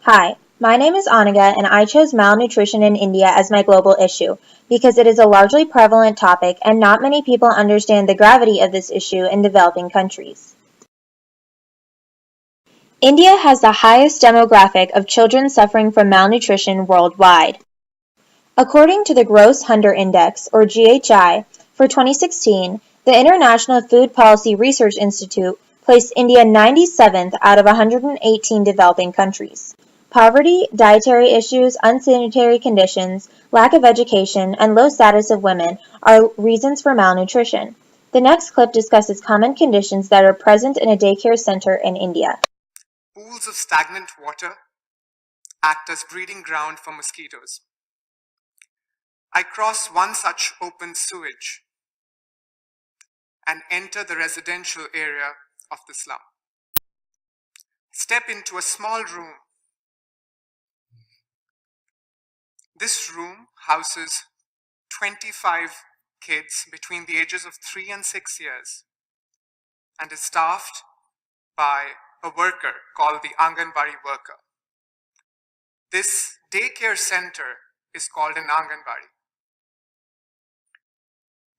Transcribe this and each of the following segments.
Hi, my name is Anaga and I chose malnutrition in India as my global issue because it is a largely prevalent topic and not many people understand the gravity of this issue in developing countries. India has the highest demographic of children suffering from malnutrition worldwide. According to the Gross Hunger Index, or GHI, for 2016, the International Food Policy Research Institute placed India 97th out of 118 developing countries. Poverty, dietary issues, unsanitary conditions, lack of education, and low status of women are reasons for malnutrition. The next clip discusses common conditions that are present in a daycare center in India. Pools of stagnant water act as breeding ground for mosquitoes. I cross one such open sewage and enter the residential area of the slum. Step into a small room. This room houses 25 kids between the ages of 3 and 6 years and is staffed by a worker called the Anganwadi worker. This daycare center is called an Anganwadi.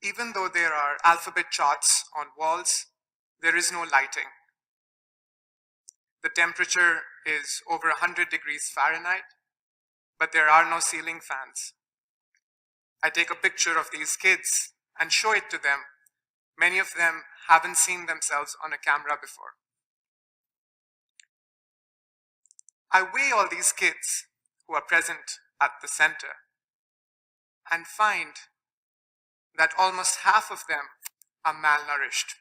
Even though there are alphabet charts on walls, there is no lighting. The temperature is over 100 degrees Fahrenheit, but there are no ceiling fans. I take a picture of these kids and show it to them. Many of them haven't seen themselves on a camera before. I weigh all these kids who are present at the center and find that almost half of them are malnourished.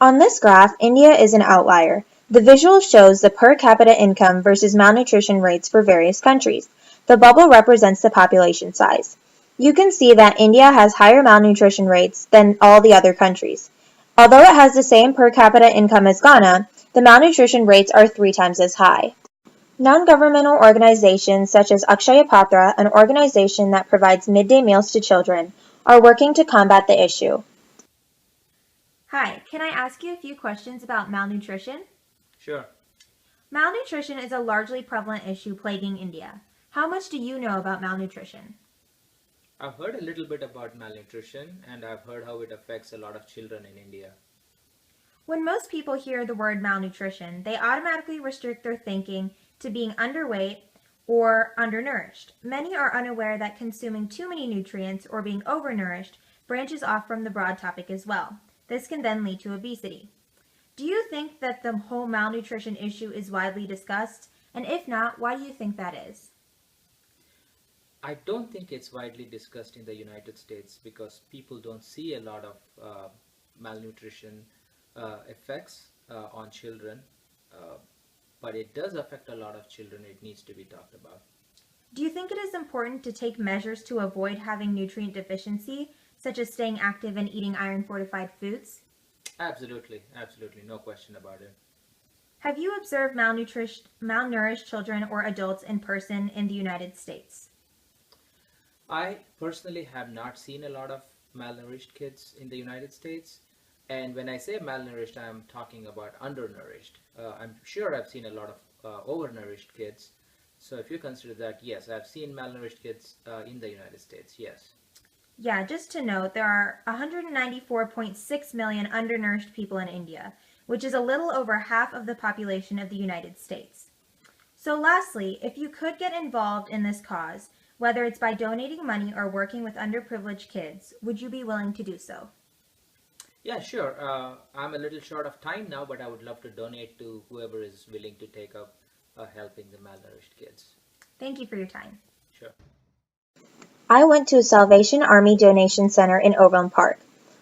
On this graph, India is an outlier. The visual shows the per capita income versus malnutrition rates for various countries. The bubble represents the population size. You can see that India has higher malnutrition rates than all the other countries. Although it has the same per capita income as Ghana, the malnutrition rates are 3 times as high. Non-governmental organizations such as Akshaya Patra, an organization that provides midday meals to children, are working to combat the issue. Hi, can I ask you a few questions about malnutrition? Sure. Malnutrition is a largely prevalent issue plaguing India. How much do you know about malnutrition? I've heard a little bit about malnutrition and I've heard how it affects a lot of children in India. When most people hear the word malnutrition, they automatically restrict their thinking to being underweight or undernourished. Many are unaware that consuming too many nutrients or being overnourished branches off from the broad topic as well. This can then lead to obesity. Do you think that the whole malnutrition issue is widely discussed? And if not, why do you think that is? I don't think it's widely discussed in the United States because people don't see a lot of malnutrition effects on children, but it does affect a lot of children. It needs to be talked about. Do you think it is important to take measures to avoid having nutrient deficiency, such as staying active and eating iron-fortified foods? Absolutely, absolutely, no question about it. Have you observed malnourished children or adults in person in the United States? I personally have not seen a lot of malnourished kids in the United States. And when I say malnourished, I'm talking about undernourished. I'm sure I've seen a lot of overnourished kids. So if you consider that, yes, I've seen malnourished kids in the United States, yes. Yeah, just to note, there are 194.6 million undernourished people in India, which is a little over half of the population of the United States. So lastly, if you could get involved in this cause, whether it's by donating money or working with underprivileged kids, would you be willing to do so? Yeah, sure. I'm a little short of time now, but I would love to donate to whoever is willing to take up helping the malnourished kids. Thank you for your time. Sure. I went to a Salvation Army donation center in Overland Park.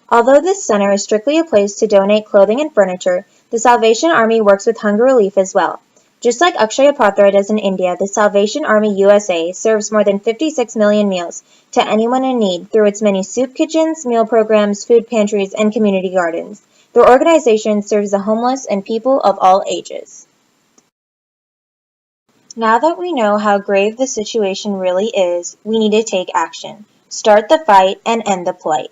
Although this center is strictly a place to donate clothing and furniture, the Salvation Army works with hunger relief as well. Just like Akshaya Patra does in India, the Salvation Army USA serves more than 56 million meals to anyone in need through its many soup kitchens, meal programs, food pantries, and community gardens. The organization serves the homeless and people of all ages. Now that we know how grave the situation really is, we need to take action. Start the fight and end the plight.